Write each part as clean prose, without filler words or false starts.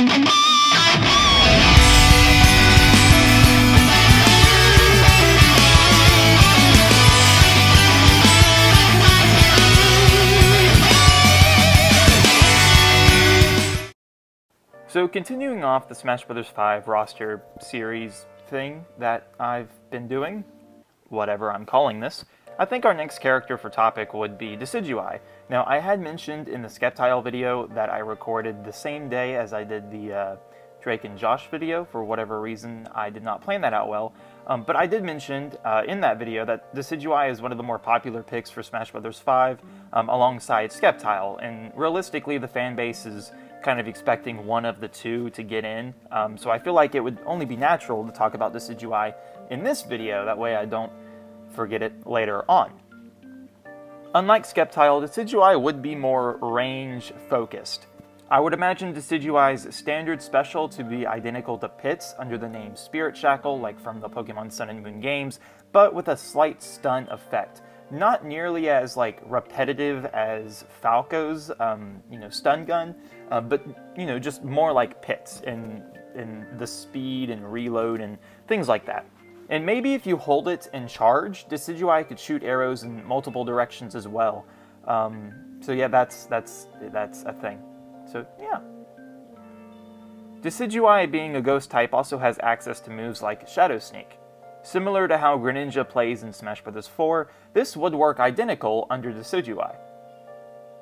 So continuing off the Smash Bros. 5 roster series thing that I've been doing, whatever I'm calling this, I think our next character for topic would be Decidueye. Now, I had mentioned in the Skeptile video that I recorded the same day as I did the Drake and Josh video. For whatever reason, I did not plan that out well. But I did mention in that video that Decidueye is one of the more popular picks for Smash Bros. 5 alongside Skeptile, and realistically the fan base is kind of expecting one of the two to get in, so I feel like it would only be natural to talk about Decidueye in this video, that way I don't forget it later on. Unlike Skeptile, Decidueye would be more range focused. I would imagine Decidueye's standard special to be identical to Pit's under the name Spirit Shackle, like from the Pokemon Sun and Moon games, but with a slight stun effect. Not nearly as repetitive as Falco's stun gun, but just more like Pit's in the speed and reload and things like that. And maybe if you hold it and charge, Decidueye could shoot arrows in multiple directions as well. So yeah, that's a thing. So yeah. Decidueye, being a ghost type, also has access to moves like Shadow Sneak. Similar to how Greninja plays in Smash Bros. 4, this would work identical under Decidueye.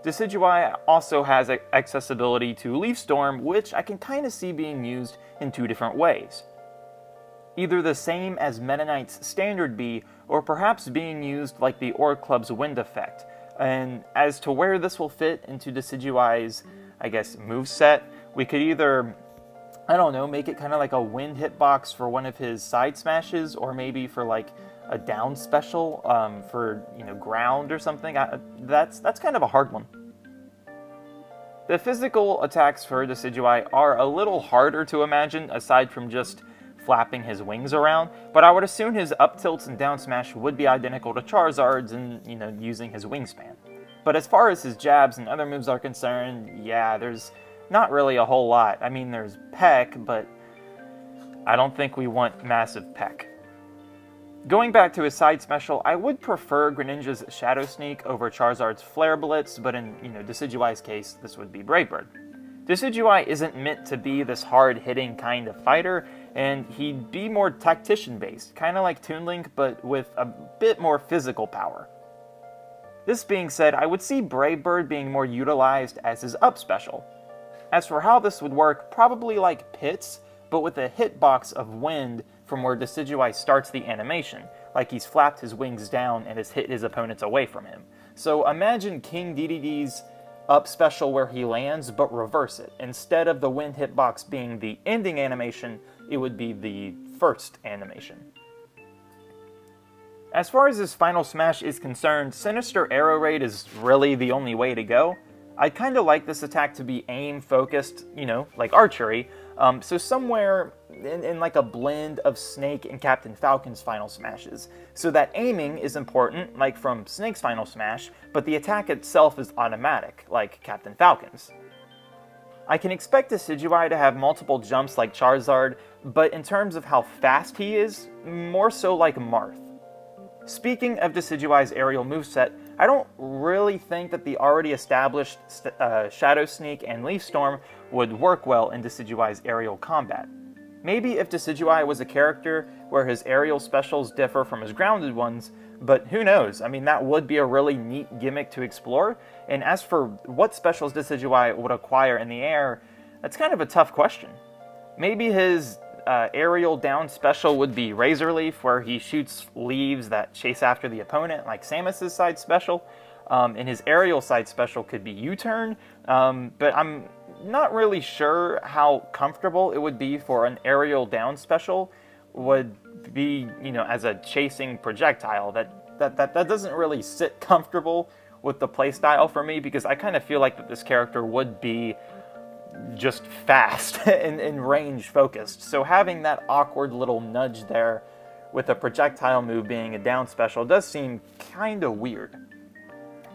Decidueye also has accessibility to Leaf Storm, which I can kind of see being used in two different ways. Either the same as Meta Knight's standard B, or perhaps being used like the Orc Club's Wind effect. And as to where this will fit into Decidueye's, I guess, moveset, we could either, I don't know, make it kind of like a wind hitbox for one of his side smashes, or maybe for like a down special for, ground or something. That's kind of a hard one. The physical attacks for Decidueye are a little harder to imagine, aside from just flapping his wings around, but I would assume his up tilts and down smash would be identical to Charizard's and, using his wingspan. But as far as his jabs and other moves are concerned, yeah, there's not really a whole lot. I mean, there's Peck, but I don't think we want massive Peck. Going back to his side special, I would prefer Greninja's Shadow Sneak over Charizard's Flare Blitz, but in, Decidueye's case, this would be Brave Bird. Decidueye isn't meant to be this hard-hitting kind of fighter, and he'd be more tactician-based, kind of like Toon Link, but with a bit more physical power. This being said, I would see Brave Bird being more utilized as his up special. As for how this would work, probably like Pit's, but with a hitbox of wind from where Decidueye starts the animation, like he's flapped his wings down and has hit his opponents away from him. So imagine King Dedede's up special where he lands, but reverse it. Instead of the wind hitbox being the ending animation, it would be the first animation. As far as his final smash is concerned, Sinister Arrow Raid is really the only way to go. I'd kind of like this attack to be aim-focused, like archery, so somewhere in like a blend of Snake and Captain Falcon's final smashes. So that aiming is important, like from Snake's final smash, but the attack itself is automatic, like Captain Falcon's. I can expect Decidueye to have multiple jumps like Charizard, but in terms of how fast he is, more so like Marth. Speaking of Decidueye's aerial moveset, I don't really think that the already established Shadow Sneak and Leaf Storm would work well in Decidueye's aerial combat. Maybe if Decidueye was a character where his aerial specials differ from his grounded ones, but who knows? I mean, that would be a really neat gimmick to explore, and as for what specials Decidueye would acquire in the air, that's kind of a tough question. Maybe his aerial down special would be Razor Leaf, where he shoots leaves that chase after the opponent, like Samus's side special. And his aerial side special could be U-Turn, but I'm not really sure how comfortable it would be for an aerial down special would be, as a chasing projectile. That doesn't really sit comfortable with the playstyle for me, because I kind of feel like that this character would be just fast and range focused. So having that awkward little nudge there with a projectile move being a down special does seem kind of weird.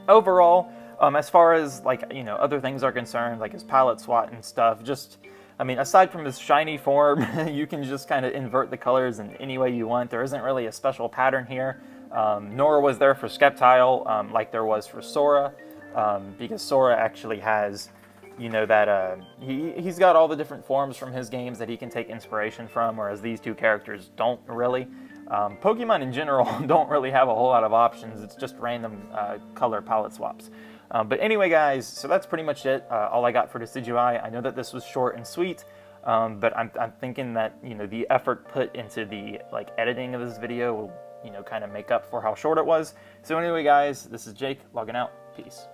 Overall, as far as other things are concerned, like his palette swat and stuff, just I mean, aside from his shiny form, you can just kind of invert the colors in any way you want. There isn't really a special pattern here, nor was there for Sceptile, like there was for Sora, because Sora actually has, you know, that he's got all the different forms from his games that he can take inspiration from, whereas these two characters don't really. Pokemon in general don't really have a whole lot of options. It's just random color palette swaps. But anyway, guys, so that's pretty much it. All I got for Decidueye. I know that this was short and sweet, but I'm thinking that, you know, the effort put into the editing of this video will, you know, kind of make up for how short it was. So anyway, guys, this is Jake logging out. Peace.